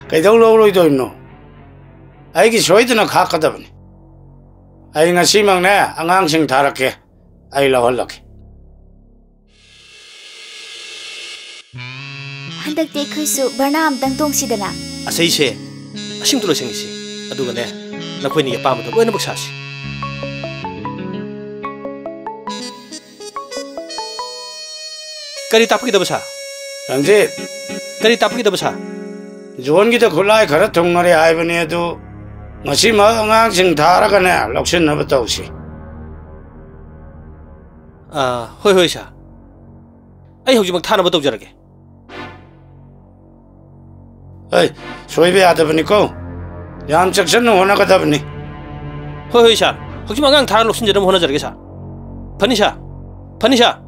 Kaidaw lawloidoino. Aigi soidana khakadabani. Ai ngasi mangne angangsing tharake. Ai lawhallake. Handakte khaisu barna amtang tongsidana. Asaise asingtulo singisi. Adugane nakhoi apamado loina baksasi. Kari tapki dabasa. Ranjit. Kari tapki dabasa. Zongida khulai khara thongmare aibane adu ngasi ma angangsing tharagane loksinna batausi. Hoi hoi sa. Ai hojimang thana bataujarage. Hey, soibe adabani ko. Yam chaksan honagadabani. Hoi hoi sa. Hojimang angang thara loksinjaram honajarage sa. Phanisha. Phanisha.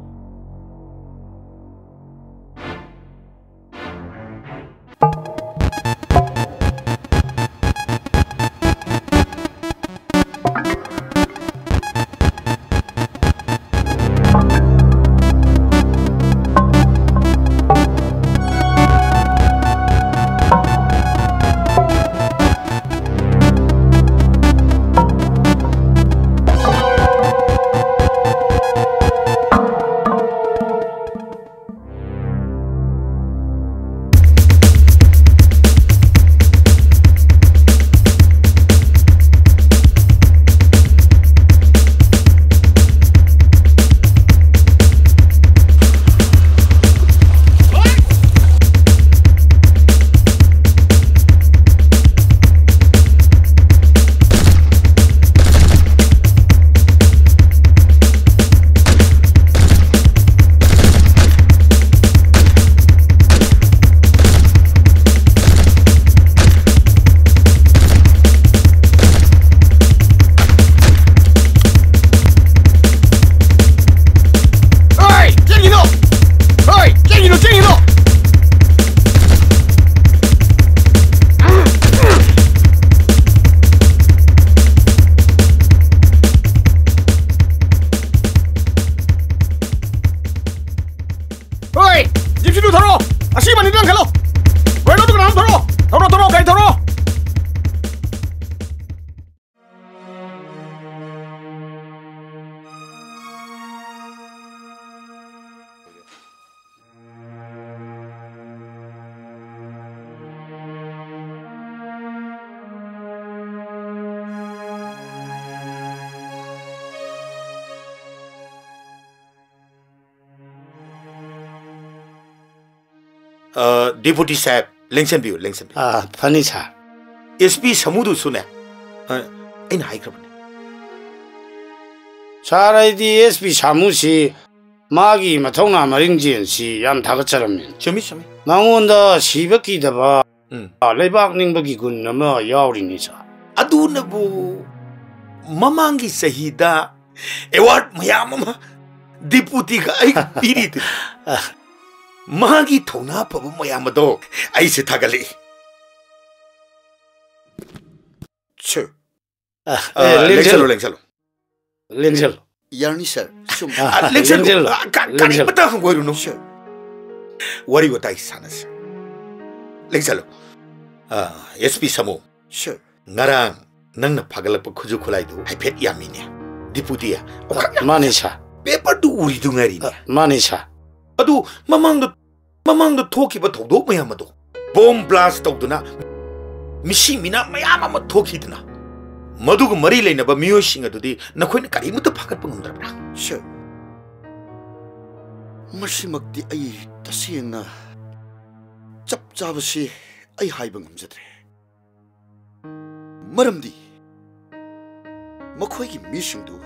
Deputy Sahib, Lengsen View. Funny sa. SP Samudu Sune. In high crab. Sarai di SP Samusi Magi Matona Maringian si Yam Tagacharam. Chumi. Mangonda Shibaki daba Lebak Ningbagi Gunama Yaurinisa. Adunabu Mamangi Sahida Ewart Mayamama Deputy Pirit. Magi Tona Papa Mayamado, I say Tagali. Sure. Lengel. Yarni, sir. Lengel. Sure. What do you say, Sanas? Lengel. SP Samo. Sure. Narang, Nana Pagalapa Kujukulaido, I pet Yaminia. Deputia. Manisha. Paper do Uridungari. Manisha. Adu mamang the talkie but told Mayamado. Bomb blast of Duna Mishimina Mayama Tokidna. Madugu Marile never musing at the Naquin Karimu the Packet Pundra. Sure. Mashimak the Ay Tasina Chap Javasi Ay Hibangum Zetre Madam D Makwagi mission do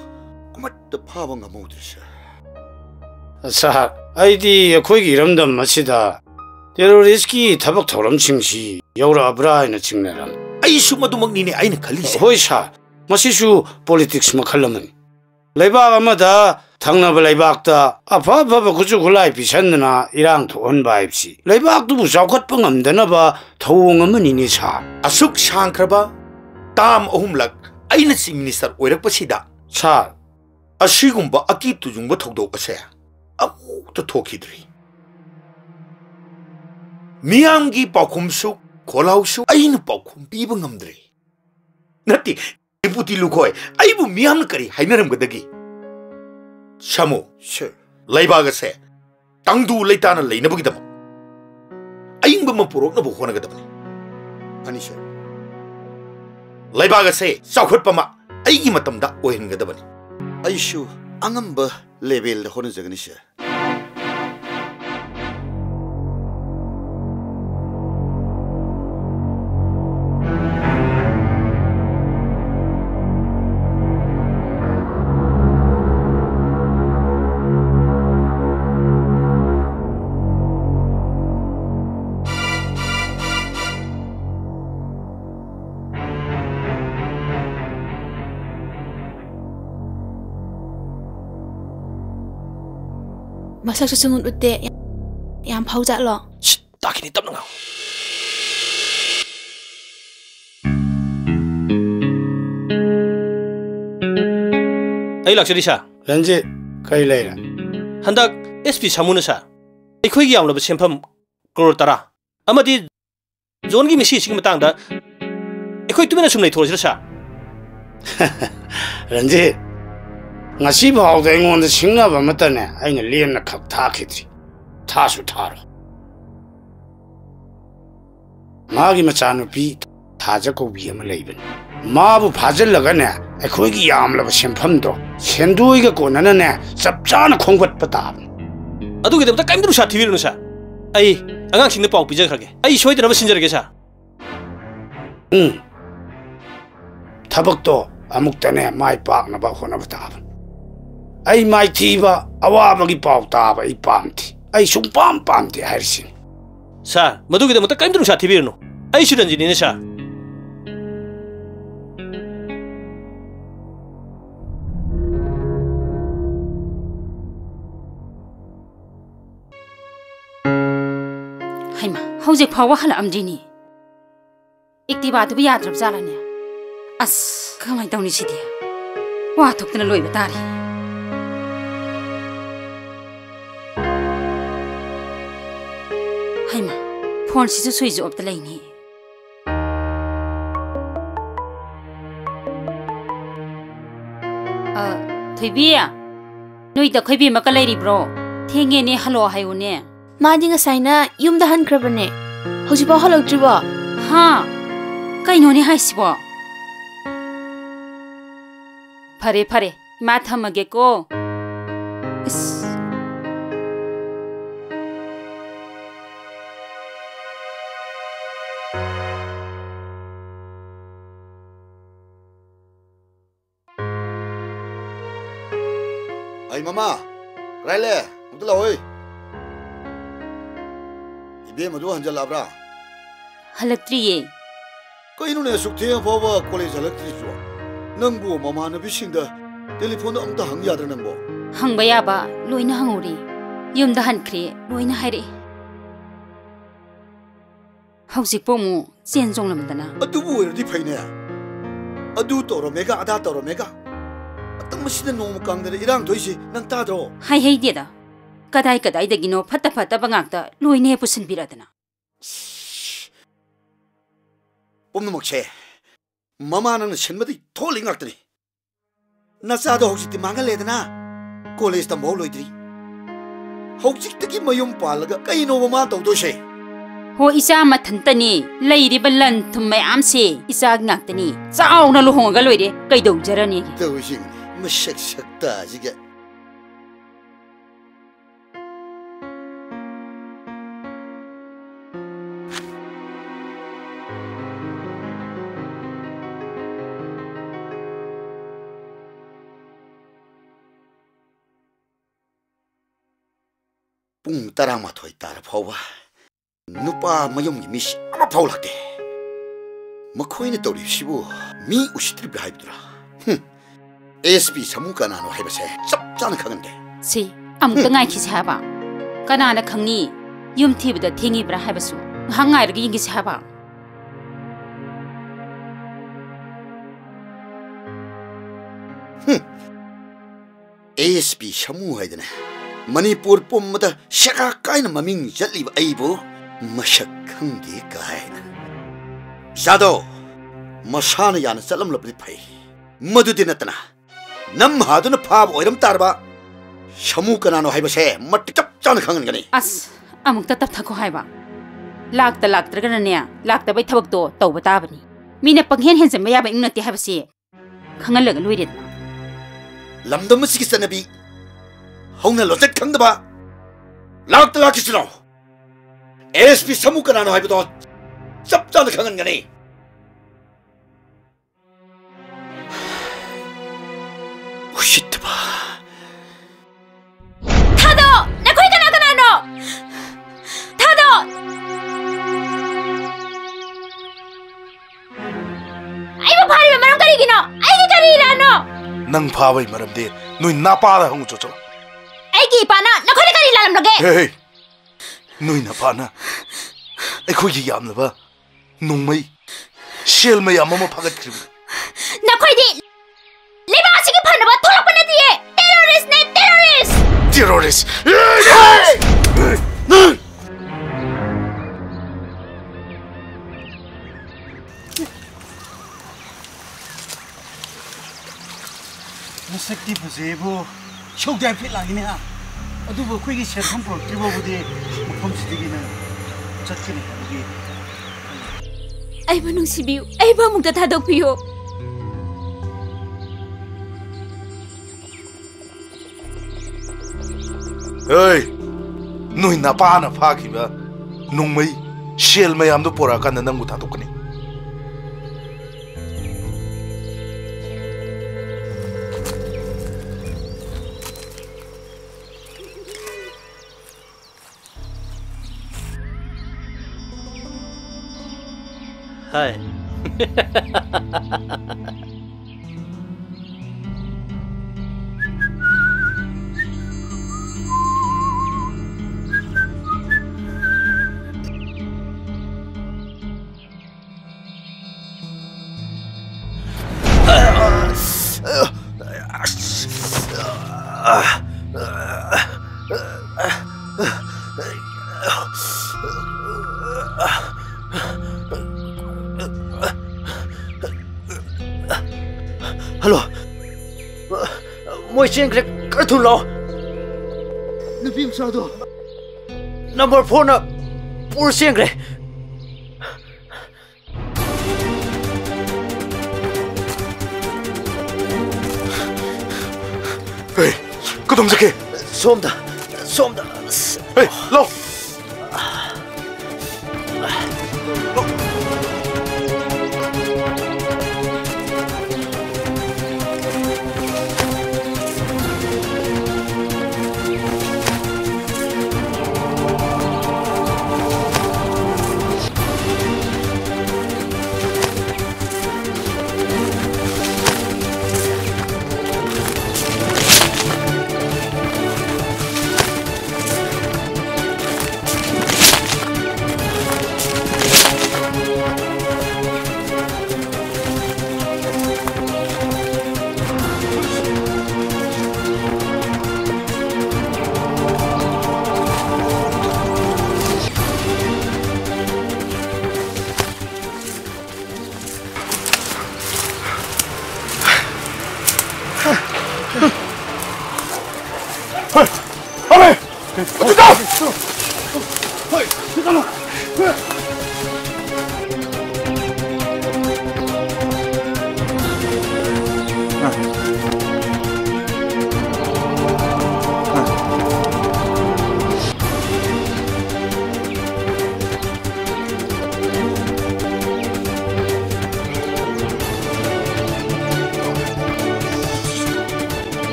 Amat the Pavanga Motors. Sir, I did a quick random Masida. There are risky tabak toram chingsi, Yora Bra in a chingneram. I sumadumagni I Kalis. Hoisha, Masishu politics Macalaman. Leba Amada, Tangna Lebakta, a papa Kuzukulai Pisandana, Irang to one bibesi. Lebak to Zakat Pungam, Denaba, Towungaman in his heart. A suk Shankraba, Tam Omlak, I not see Minister Werapasida. Sir, a Shigumba, a key to Jumbotodo Ase. To talk idri. Miamgi Pakumsu, खोलाउसु अइन पाउखुम पिब ngамद्रे नति deputy लुखोय आइबु मियाम करी हाइनरम गदगी शमो लैबाग से तंगदु लैताना लैनबगिदम अइंग बम पुरोकनबु होनगदबनि अनिशे लैबाग से साखुटपमा अइगी मतमदा ओहिनगदबनि अइशु अंगंब level होनजगनिशे Masak susungun utte yang phau ja lo. Ta kini tap ngau. Ai lakshari sha. Ranji kai leira. Handak SP samuna sha. Ekhoi gi yamlo sempham crore tara. Amadi zone gi misi sing matang da ekhoi tumena sum nei thor sha. Ranji ngasi phau de ngon de singna ba matane aina lian na khak tha khidri tha su tharo magi machanu pi tha ja ko bi ma leiben ma bu phajal laga ne akhoi gi yam la ba sempham do sendui ga ko na ne chap chana khongbat pata adu gi de kaim du sa thivil nu sa ai angang sing ne pau pi ja khage ai soi de na sinjar ge sa thabak to amuk tane mai pak na ba khona ba ta ai mai thiba awa bagi pau ta ba I pamti ai sung pamti harsin sa madu gi de mata kaim du sa thivil nu ai shiran ji ne sa haima hojik phawa hala amjini iktiba tu bi yadrab jalane as khamai tawni sidi wa thokna loiba tari haima phone si su switch off ta laini thoibia noi da khoibi maka lairi bro thenge ne halo hayu ne Madi ngasayna yumda hankrabane. Hauji pa halagdriba. ha kaino ne haisibo phare phare ma thamage ko is Ay mama, Raile, udla hoy. Ibe madu hanjal abra. halaktriye Kaino ne sukte phawa college halakti jo. Nangbu mama na bisinda telephone amta hang yadra nambo. hangba yaba loina hanguri yumda hankhre loina haire hauzik pomu chen jonglamdana Adubu erdi phaine. Adu toro mega ada toro mega. Atang masina nom kangdere irang thoisi nang ta dro. hai hai deda kadai kadai dagino phata phata bangakta loine pusin biradana Pomna mokche. Mama nang shenmadi tholing aktani. Nasa do hojik manga ledana. College ta mo loidri. Hojik tagi mayum palaga kaino mama tawdo she. ho isa mathantani leiri balan thummai amse isa ngaktani chauna lohonga loire kaidau jarani Tawsing mashak shakta jiga. Pung tarama thoi tar phawa. Nupa mayum gi miss ama phau lakte. Makhoi ne tori sibu mi usitri bi haibdura. SP samu kana no haibase chap chan khangande. si amta ngai khi saba kanana khangni yum thibda thingi bra habasu hangai rgi ngi saba SP samu haidana. Manipur pumada shaka kaina maming jatli aibo mashak khangde kaina. इचादो मसाना याना चलमलबदि फै मदुदि नतना नम हादुना फाब ओइरम तारबा शमु कनानो हाइबसे मट्टि चप चान खंगनगनि अस अमुक्ता तप थको हाइबा लाक्ता लाक्त्रगनने लाक्ता बै थबक तो तौब ताबनी Meena पंगहेन हेनजम याबा इंगनति हाइबसे खंगलग लुइरेदना लमदम सिकि सनबी हौना लोचक खंगदबा लाक्ता लाकिसनो SP शमु कनानो हाइबदो चप चान खंगनगनि उशितबा थादो नखोय कना कनानो थादो आइबो फारिबे मरम करिगिनो आइगे करिरानो नंग फाबै मरमदे नुई नापादा हंग चोचो आइगे पाना नखोय करि लालम लगे हे नुई नापाना एखोगी यामलबा नुंगमै शेल मै अमम फगत क्रिम नखोयदि लेबासिगे फनबा थोलपना दिए टेररिस्ट ने टेररिस्ट मसक्ति फजेबो शौजाय फिट लागिने हा अदुबो खोइगी सेथम प्रोडक्टिव बुदि मफम सिदिगिना चटकिने हाबगी आइबो नुसिबिउ आइबो मुक्ता थादोकपियो Hey, nui napa na faki ba, nung may shell may amdo pora ka na nang mutatok ni. Hi. Hello. Moi chen kre kar thun lo. नबीम सादो Number 4 na pur chen kre. Hey, kudong sake. Somda. Hey, lo.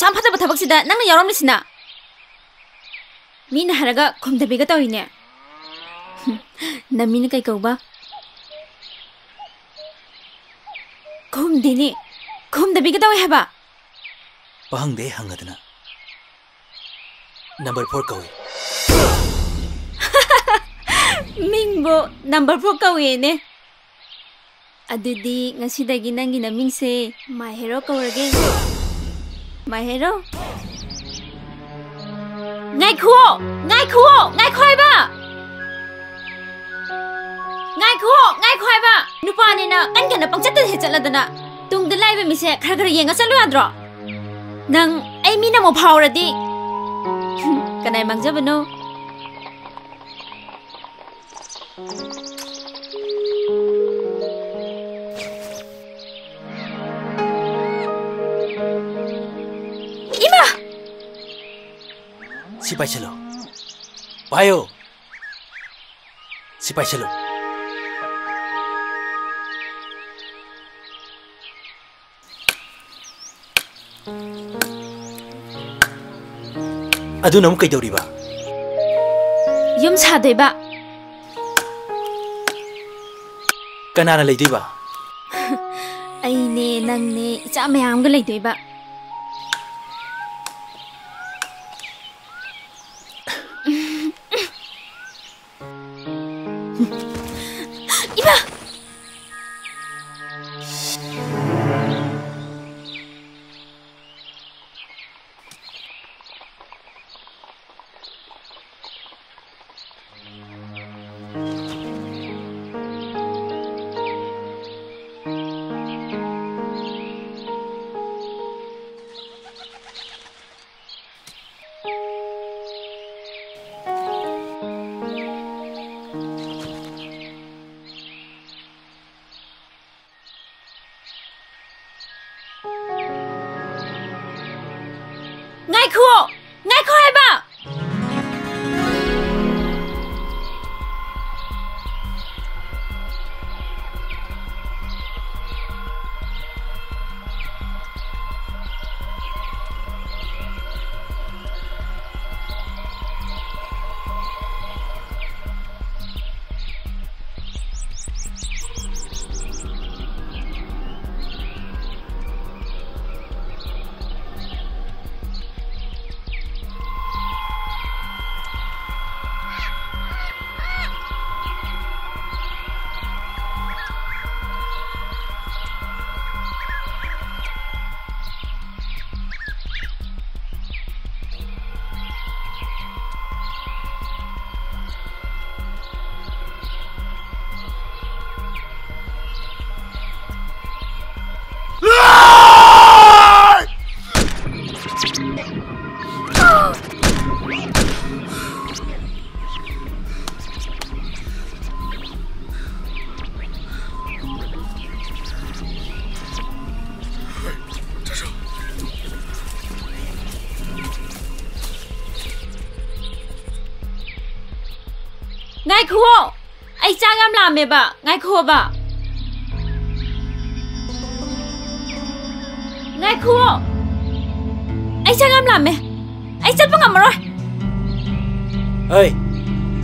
Sam phata bathabak sida nangna yarom lisina Mina haraga khomdabiga tawine Namina kai kauba Khomdini khomdabiga tawi haba Pahang de hangadana. Number 4 kawi. Mingbo number 4 kawi ne. Adudi ngasidagi nangi naming se my hero kawarage. My hero. Ngai khuo ba. Ngai khoi ba. Nupa ne na kan na pangchat he chaladana. Tung de lai ba mi se khar khar yenga chalu adro. Nang ai mi na mo phawradi. Kanai mangjabano. Ima! Sipai chalo. Bayo. Sipai chalo. Aduna mo kay dawri ba? Yum sadoy ba? Kanana lay ba? Ay ne nang ne icha mayam ga lay ba? Iba! Ngai kho hai ba. Ngai khuo, ai cha gam làm mẹ ba, ngai khuo ba. Ngai khuo, ai cha gam làm mẹ, ai chất ngầm rồi. Ơi,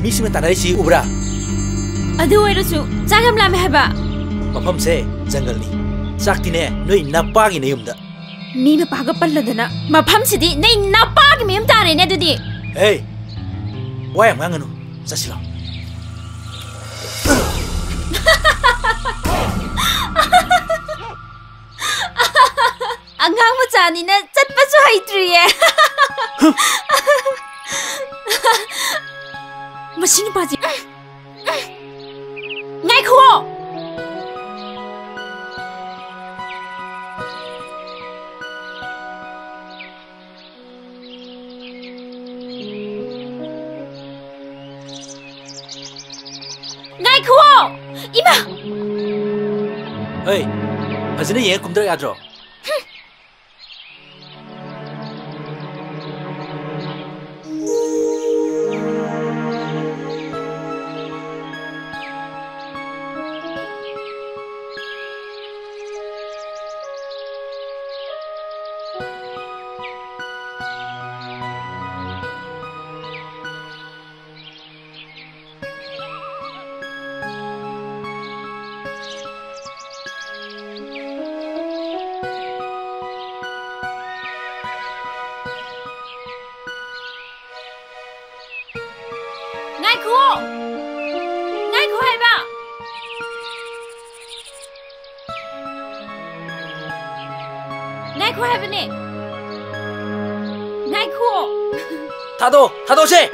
mi xin ta đây si ubra. Adu ai rosu, cha gam làm mẹ hai ba. Mafam se jungle ni. Sakti ne, noi napa gi ne yum da. Mi ma pa ga palla dana, mafam si di nei napa gi mi ta ne du di. Hey, wayang nganu, sasilo. Angang macani na chat pa su haitri ye. Masino pa ji. Ngai khuo. Ngai khuo. Ima. Hey, fazina ye kumdra yadro. khô ngay khoai ba ngay khoai ba nè ngay khô thà đô xe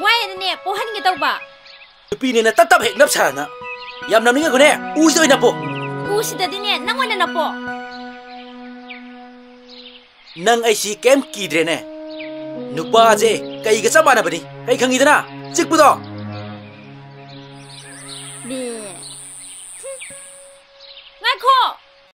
quay nè bố hắn cái đâu ba pi này là tắt tắt hệ nắp sản á yam nằm những cái này u rồi nắp bộ u xí đây nè nang quay nắp bộ nang ai si kem kỳ đấy nè nupa je cái cái sao mà nè bani cái khang gì đó na chích bút đó